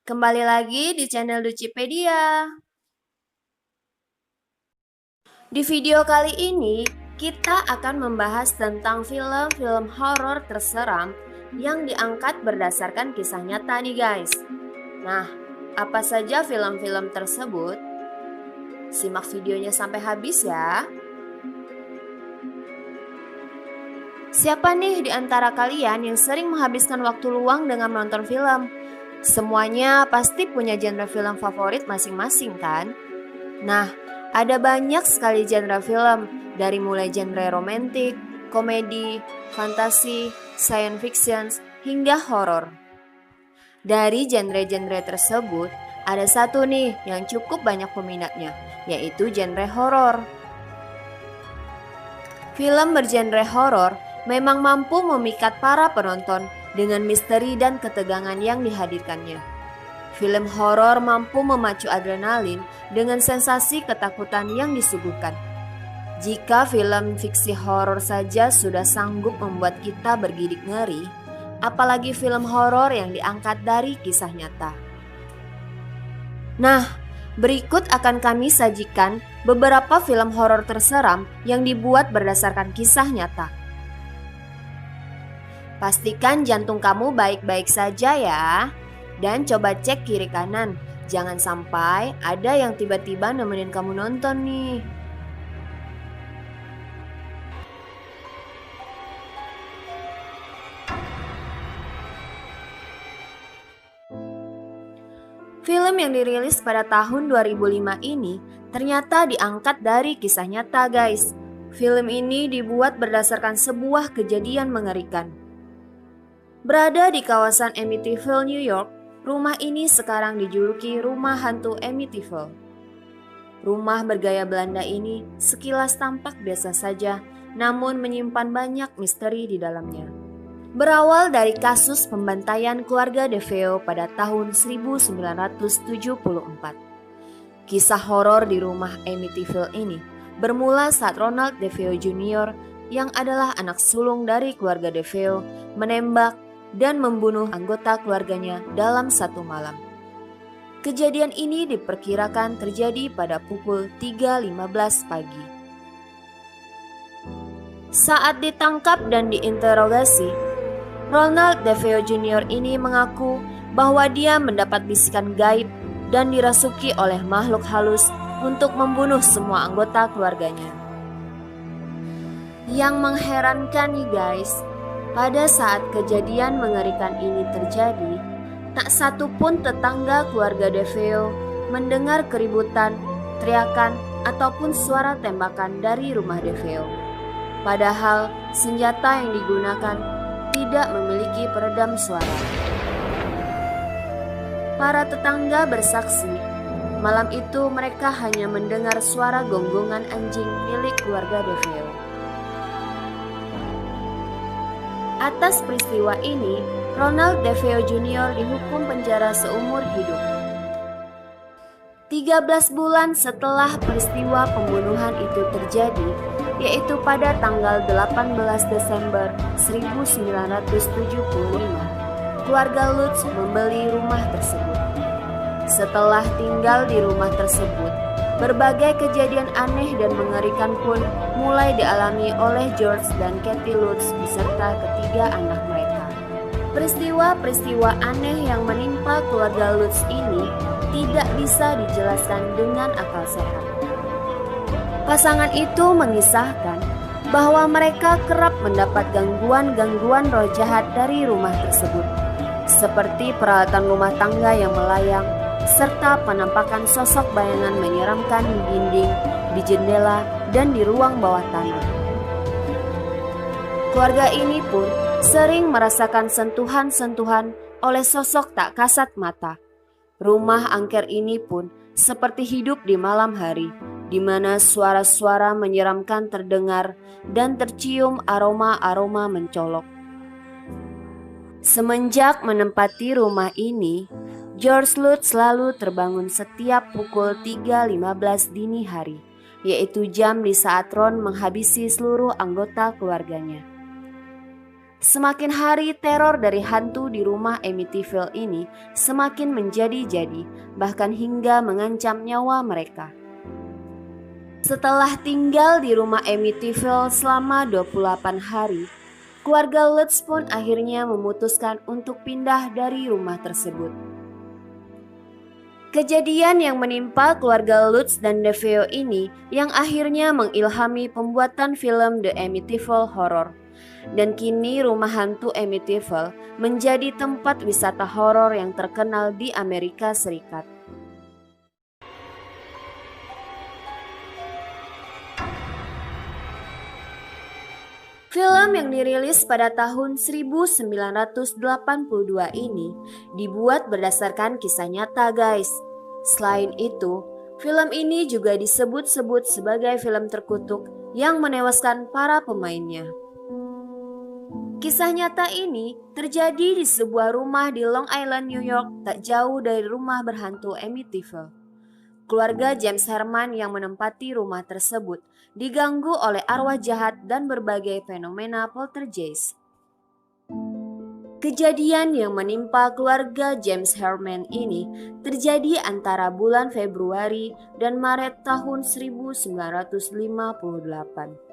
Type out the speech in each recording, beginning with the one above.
Kembali lagi di channel Ducipedia. Di video kali ini, kita akan membahas tentang film-film horor terseram yang diangkat berdasarkan kisah nyata nih guys. Nah, apa saja film-film tersebut? Simak videonya sampai habis ya. Siapa nih di antara kalian yang sering menghabiskan waktu luang dengan menonton film? Semuanya pasti punya genre film favorit masing-masing kan? Nah, ada banyak sekali genre film, dari mulai genre romantik, komedi, fantasi, science fiction, hingga horor. Dari genre-genre tersebut, ada satu nih yang cukup banyak peminatnya, yaitu genre horor. Film bergenre horor memang mampu memikat para penonton dengan misteri dan ketegangan yang dihadirkannya. Film horor mampu memacu adrenalin dengan sensasi ketakutan yang disuguhkan. Jika film fiksi horor saja sudah sanggup membuat kita bergidik ngeri, apalagi film horor yang diangkat dari kisah nyata. Nah, berikut akan kami sajikan beberapa film horor terseram yang dibuat berdasarkan kisah nyata. Pastikan jantung kamu baik-baik saja ya. Dan coba cek kiri kanan. Jangan sampai ada yang tiba-tiba nemenin kamu nonton nih. Film yang dirilis pada tahun 2005 ini ternyata diangkat dari kisah nyata guys. Film ini dibuat berdasarkan sebuah kejadian mengerikan. Berada di kawasan Amityville, New York, rumah ini sekarang dijuluki Rumah Hantu Amityville. Rumah bergaya Belanda ini sekilas tampak biasa saja, namun menyimpan banyak misteri di dalamnya. Berawal dari kasus pembantaian keluarga DeFeo pada tahun 1974. Kisah horor di rumah Amityville ini bermula saat Ronald DeFeo Jr. yang adalah anak sulung dari keluarga DeFeo menembak dan membunuh anggota keluarganya dalam satu malam. Kejadian ini diperkirakan terjadi pada pukul 3.15 pagi. Saat ditangkap dan diinterogasi, Ronald DeFeo Jr. ini mengaku bahwa dia mendapat bisikan gaib dan dirasuki oleh makhluk halus untuk membunuh semua anggota keluarganya. Yang mengherankan nih guys, pada saat kejadian mengerikan ini terjadi, tak satu pun tetangga keluarga DeFeo mendengar keributan, teriakan, ataupun suara tembakan dari rumah DeFeo. Padahal senjata yang digunakan tidak memiliki peredam suara. Para tetangga bersaksi, malam itu mereka hanya mendengar suara gonggongan anjing milik keluarga DeFeo. Atas peristiwa ini, Ronald DeFeo Jr. dihukum penjara seumur hidup. 13 bulan setelah peristiwa pembunuhan itu terjadi, yaitu pada tanggal 18 Desember 1975, keluarga Lutz membeli rumah tersebut. Setelah tinggal di rumah tersebut, berbagai kejadian aneh dan mengerikan pun mulai dialami oleh George dan Kathy Lutz beserta ketiga anak mereka. Peristiwa-peristiwa aneh yang menimpa keluarga Lutz ini tidak bisa dijelaskan dengan akal sehat. Pasangan itu mengisahkan bahwa mereka kerap mendapat gangguan-gangguan roh jahat dari rumah tersebut, seperti peralatan rumah tangga yang melayang, serta penampakan sosok bayangan menyeramkan di dinding, di jendela, dan di ruang bawah tanah. Keluarga ini pun sering merasakan sentuhan-sentuhan oleh sosok tak kasat mata. Rumah angker ini pun seperti hidup di malam hari, di mana suara-suara menyeramkan terdengar dan tercium aroma-aroma mencolok. Semenjak menempati rumah ini, George Lutz selalu terbangun setiap pukul 3.15 dini hari, yaitu jam di saat Ron menghabisi seluruh anggota keluarganya. Semakin hari teror dari hantu di rumah Amityville ini semakin menjadi-jadi, bahkan hingga mengancam nyawa mereka. Setelah tinggal di rumah Amityville selama 28 hari, keluarga Lutz pun akhirnya memutuskan untuk pindah dari rumah tersebut. Kejadian yang menimpa keluarga Lutz dan DeFeo ini yang akhirnya mengilhami pembuatan film The Amityville Horror. Dan kini rumah hantu Amityville menjadi tempat wisata horor yang terkenal di Amerika Serikat. Film yang dirilis pada tahun 1982 ini dibuat berdasarkan kisah nyata, guys. Selain itu, film ini juga disebut-sebut sebagai film terkutuk yang menewaskan para pemainnya. Kisah nyata ini terjadi di sebuah rumah di Long Island, New York, tak jauh dari rumah berhantu Amityville. Keluarga James Herman yang menempati rumah tersebut diganggu oleh arwah jahat dan berbagai fenomena poltergeist. Kejadian yang menimpa keluarga James Herman ini terjadi antara bulan Februari dan Maret tahun 1958.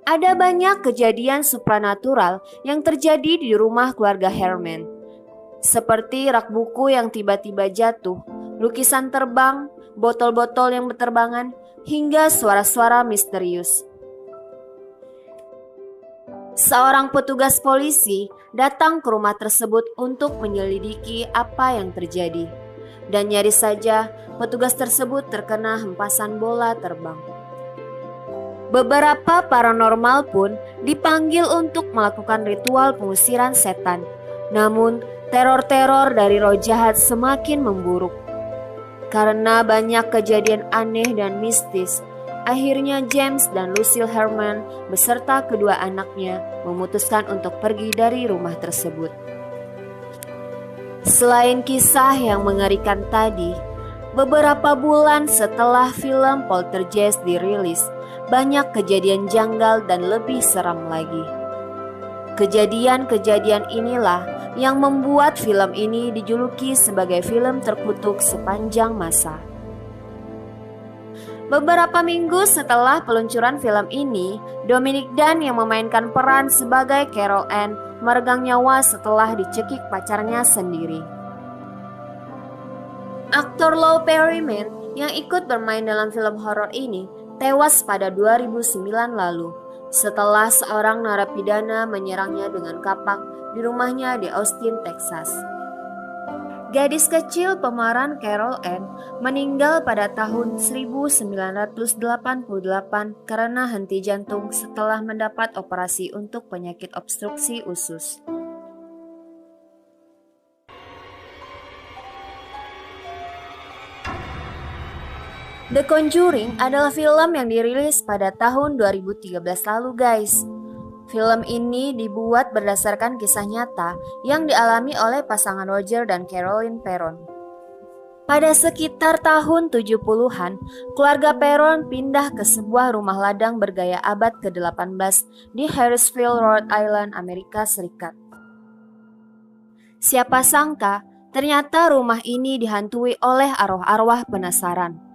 Ada banyak kejadian supranatural yang terjadi di rumah keluarga Herman, seperti rak buku yang tiba-tiba jatuh, lukisan terbang, botol-botol yang berterbangan, hingga suara-suara misterius. Seorang petugas polisi datang ke rumah tersebut untuk menyelidiki apa yang terjadi. Dan nyaris saja petugas tersebut terkena hempasan bola terbang. Beberapa paranormal pun dipanggil untuk melakukan ritual pengusiran setan. Namun teror-teror dari roh jahat semakin memburuk. Karena banyak kejadian aneh dan mistis, akhirnya James dan Lucille Herman beserta kedua anaknya memutuskan untuk pergi dari rumah tersebut. Selain kisah yang mengerikan tadi, beberapa bulan setelah film Poltergeist dirilis, banyak kejadian janggal dan lebih seram lagi. Kejadian-kejadian inilah yang membuat film ini dijuluki sebagai film terkutuk sepanjang masa. Beberapa minggu setelah peluncuran film ini, Dominic Dunn yang memainkan peran sebagai Carol Ann meregang nyawa setelah dicekik pacarnya sendiri. Aktor Lou Perryman yang ikut bermain dalam film horor ini tewas pada 2009 lalu setelah seorang narapidana menyerangnya dengan kapak di rumahnya di Austin, Texas. Gadis kecil pemeran Carol Ann meninggal pada tahun 1988 karena henti jantung setelah mendapat operasi untuk penyakit obstruksi usus. The Conjuring adalah film yang dirilis pada tahun 2013 lalu, guys. Film ini dibuat berdasarkan kisah nyata yang dialami oleh pasangan Roger dan Caroline Perron. Pada sekitar tahun 70-an, keluarga Perron pindah ke sebuah rumah ladang bergaya abad ke-18 di Harrisville, Rhode Island, Amerika Serikat. Siapa sangka, ternyata rumah ini dihantui oleh arwah-arwah penasaran.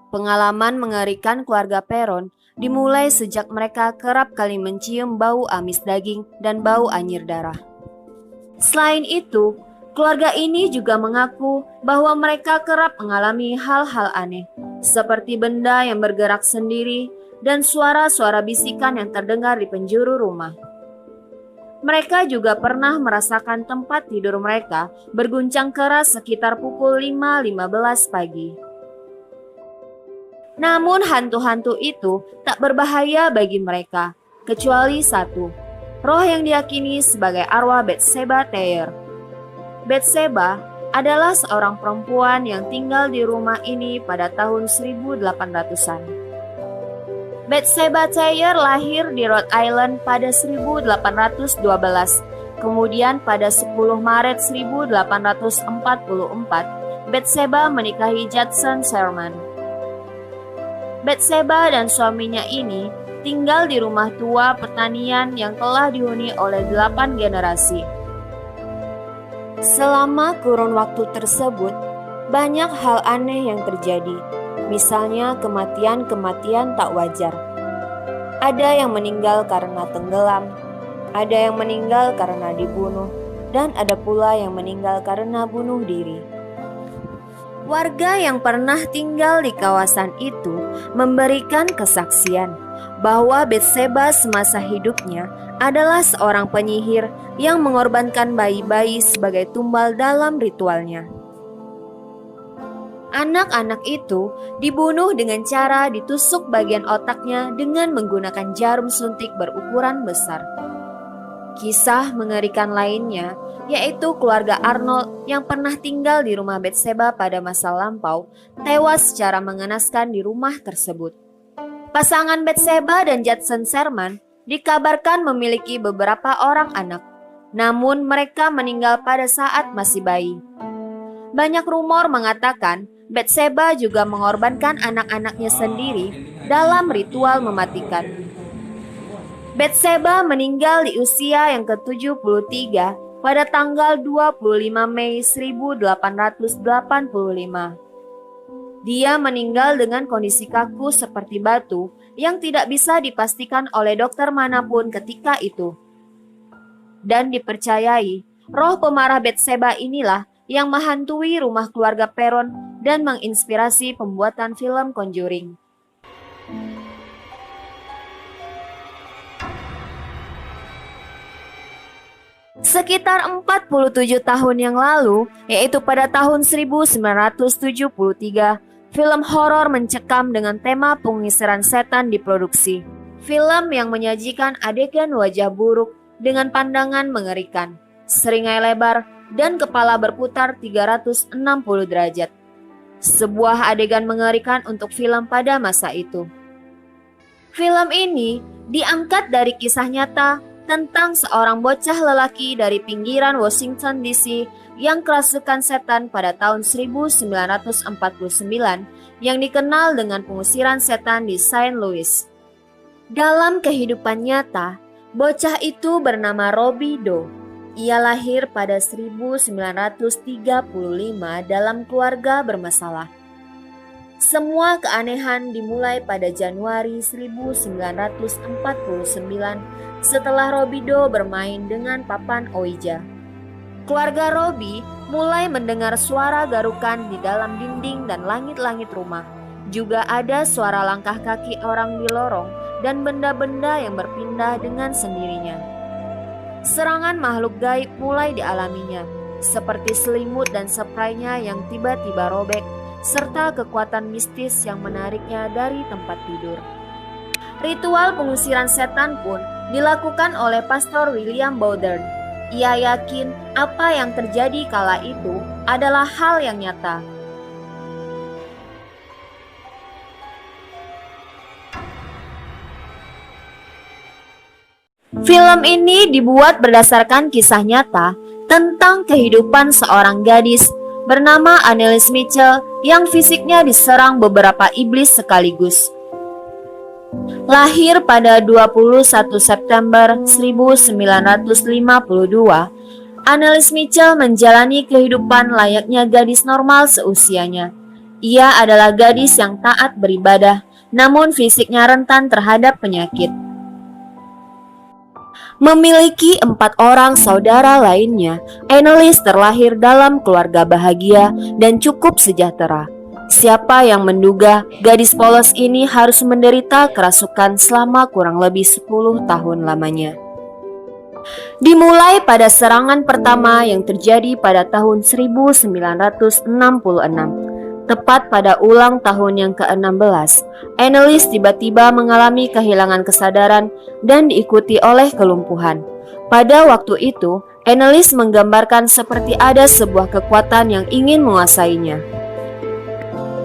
Pengalaman mengerikan keluarga Perron dimulai sejak mereka kerap kali mencium bau amis daging dan bau anyir darah. Selain itu, keluarga ini juga mengaku bahwa mereka kerap mengalami hal-hal aneh, seperti benda yang bergerak sendiri dan suara-suara bisikan yang terdengar di penjuru rumah. Mereka juga pernah merasakan tempat tidur mereka berguncang keras sekitar pukul 5.15 pagi. Namun hantu-hantu itu tak berbahaya bagi mereka, kecuali satu, roh yang diyakini sebagai arwah Bathsheba Thayer. Bathsheba adalah seorang perempuan yang tinggal di rumah ini pada tahun 1800-an. Bathsheba Thayer lahir di Rhode Island pada 1812, kemudian pada 10 Maret 1844, Bathsheba menikahi Judson Sherman. Bathsheba dan suaminya ini tinggal di rumah tua pertanian yang telah dihuni oleh 8 generasi. Selama kurun waktu tersebut, banyak hal aneh yang terjadi, misalnya kematian-kematian tak wajar. Ada yang meninggal karena tenggelam, ada yang meninggal karena dibunuh, dan ada pula yang meninggal karena bunuh diri. Warga yang pernah tinggal di kawasan itu memberikan kesaksian bahwa Betseba semasa hidupnya adalah seorang penyihir yang mengorbankan bayi-bayi sebagai tumbal dalam ritualnya. Anak-anak itu dibunuh dengan cara ditusuk bagian otaknya dengan menggunakan jarum suntik berukuran besar. Kisah mengerikan lainnya yaitu keluarga Arnold yang pernah tinggal di rumah Betseba pada masa lampau tewas secara mengenaskan di rumah tersebut. Pasangan Betseba dan Judson Sherman dikabarkan memiliki beberapa orang anak, namun mereka meninggal pada saat masih bayi. Banyak rumor mengatakan Betseba juga mengorbankan anak-anaknya sendiri dalam ritual mematikan. Betseba meninggal di usia yang ke-73 pada tanggal 25 Mei 1885. Dia meninggal dengan kondisi kaku seperti batu yang tidak bisa dipastikan oleh dokter manapun ketika itu. Dan dipercayai, roh pemarah Betseba inilah yang menghantui rumah keluarga Perron dan menginspirasi pembuatan film Conjuring. Sekitar 47 tahun yang lalu, yaitu pada tahun 1973, film horor mencekam dengan tema pengisaran setan diproduksi. Film yang menyajikan adegan wajah buruk dengan pandangan mengerikan, seringai lebar, dan kepala berputar 360 derajat. Sebuah adegan mengerikan untuk film pada masa itu. Film ini diangkat dari kisah nyata tentang seorang bocah lelaki dari pinggiran Washington DC yang kerasukan setan pada tahun 1949 yang dikenal dengan pengusiran setan di Saint Louis. Dalam kehidupan nyata, bocah itu bernama Robbie Doe. Ia lahir pada 1935 dalam keluarga bermasalah. Semua keanehan dimulai pada Januari 1949 setelah Robbie Doe bermain dengan papan Ouija. Keluarga Robbie mulai mendengar suara garukan di dalam dinding dan langit-langit rumah. Juga ada suara langkah kaki orang di lorong dan benda-benda yang berpindah dengan sendirinya. Serangan makhluk gaib mulai dialaminya, seperti selimut dan spraynya yang tiba-tiba robek, serta kekuatan mistis yang menariknya dari tempat tidur. Ritual pengusiran setan pun dilakukan oleh Pastor William Bowdern. Ia yakin apa yang terjadi kala itu adalah hal yang nyata. Film ini dibuat berdasarkan kisah nyata tentang kehidupan seorang gadis bernama Anneliese Mitchell yang fisiknya diserang beberapa iblis sekaligus. Lahir pada 21 September 1952, Anneliese Mitchell menjalani kehidupan layaknya gadis normal seusianya. Ia adalah gadis yang taat beribadah, namun fisiknya rentan terhadap penyakit. Memiliki 4 orang saudara lainnya, Anneliese terlahir dalam keluarga bahagia dan cukup sejahtera. Siapa yang menduga gadis polos ini harus menderita kerasukan selama kurang lebih 10 tahun lamanya. Dimulai pada serangan pertama yang terjadi pada tahun 1966. Tepat pada ulang tahun yang ke-16, Anneliese tiba-tiba mengalami kehilangan kesadaran dan diikuti oleh kelumpuhan. Pada waktu itu, Anneliese menggambarkan seperti ada sebuah kekuatan yang ingin menguasainya.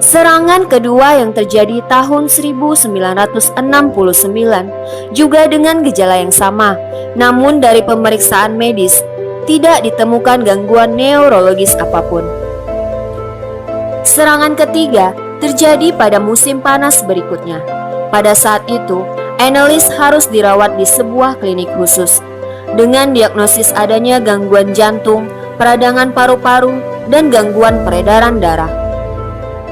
Serangan kedua yang terjadi tahun 1969 juga dengan gejala yang sama, namun dari pemeriksaan medis tidak ditemukan gangguan neurologis apapun. Serangan ketiga terjadi pada musim panas berikutnya. Pada saat itu, Anneliese harus dirawat di sebuah klinik khusus dengan diagnosis adanya gangguan jantung, peradangan paru-paru, dan gangguan peredaran darah.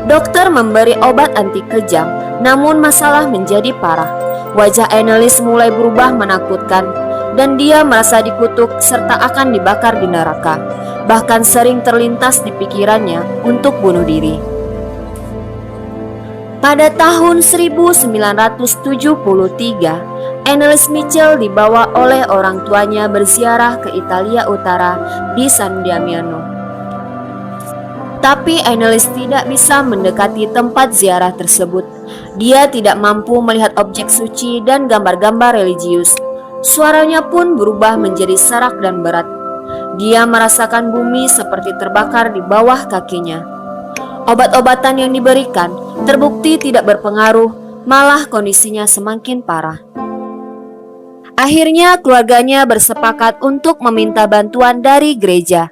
Dokter memberi obat anti kejang, namun masalah menjadi parah. Wajah Anneliese mulai berubah menakutkan, dan dia merasa dikutuk serta akan dibakar di neraka. Bahkan sering terlintas di pikirannya untuk bunuh diri. Pada tahun 1973, Anneliese Michel dibawa oleh orang tuanya berziarah ke Italia Utara di San Damiano. Tapi Anneliese tidak bisa mendekati tempat ziarah tersebut. Dia tidak mampu melihat objek suci dan gambar-gambar religius. Suaranya pun berubah menjadi serak dan berat. Dia merasakan bumi seperti terbakar di bawah kakinya. Obat-obatan yang diberikan terbukti tidak berpengaruh, malah kondisinya semakin parah. Akhirnya keluarganya bersepakat untuk meminta bantuan dari gereja.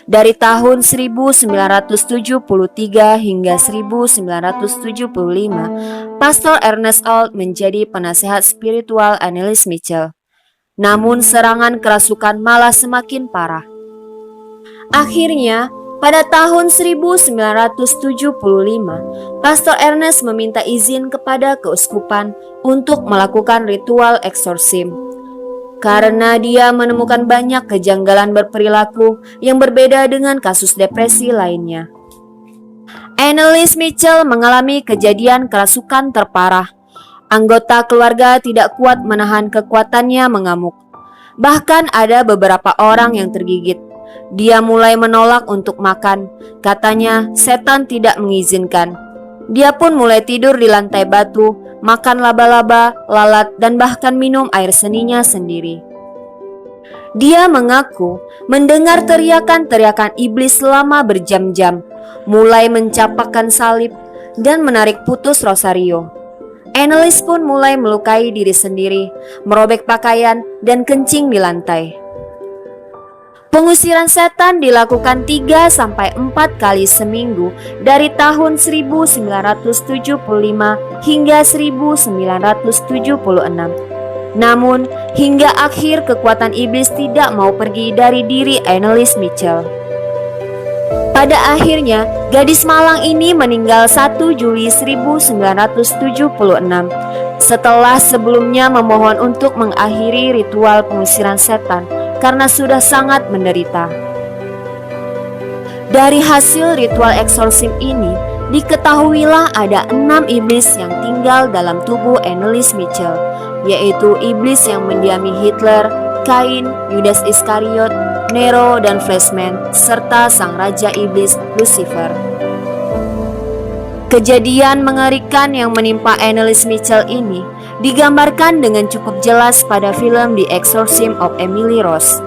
Dari tahun 1973 hingga 1975, Pastor Ernest Alt menjadi penasehat spiritual Anneliese Michel. Namun serangan kerasukan malah semakin parah. Akhirnya, pada tahun 1975, Pastor Ernest meminta izin kepada keuskupan untuk melakukan ritual eksorsim. Karena dia menemukan banyak kejanggalan berperilaku yang berbeda dengan kasus depresi lainnya. Anneliese Michel mengalami kejadian kerasukan terparah. Anggota keluarga tidak kuat menahan kekuatannya mengamuk. Bahkan ada beberapa orang yang tergigit. Dia mulai menolak untuk makan. Katanya setan tidak mengizinkan. Dia pun mulai tidur di lantai batu, makan laba-laba, lalat, dan bahkan minum air seninya sendiri. Dia mengaku mendengar teriakan-teriakan iblis selama berjam-jam, mulai mencapakkan salib dan menarik putus rosario. Anneliese pun mulai melukai diri sendiri, merobek pakaian, dan kencing di lantai. Pengusiran setan dilakukan 3-4 kali seminggu dari tahun 1975 hingga 1976. Namun, hingga akhir kekuatan iblis tidak mau pergi dari diri Anneliese Michel. Pada akhirnya, gadis malang ini meninggal 1 Juli 1976 setelah sebelumnya memohon untuk mengakhiri ritual pengusiran setan karena sudah sangat menderita. Dari hasil ritual eksorsim ini, diketahuilah ada 6 iblis yang tinggal dalam tubuh Anneliese Michel, yaitu iblis yang mendiami Hitler, Kain, Yudas Iskariot, Nero, dan Fleshman, serta sang raja iblis Lucifer. Kejadian mengerikan yang menimpa Anneliese Michel ini digambarkan dengan cukup jelas pada film The Exorcism of Emily Rose.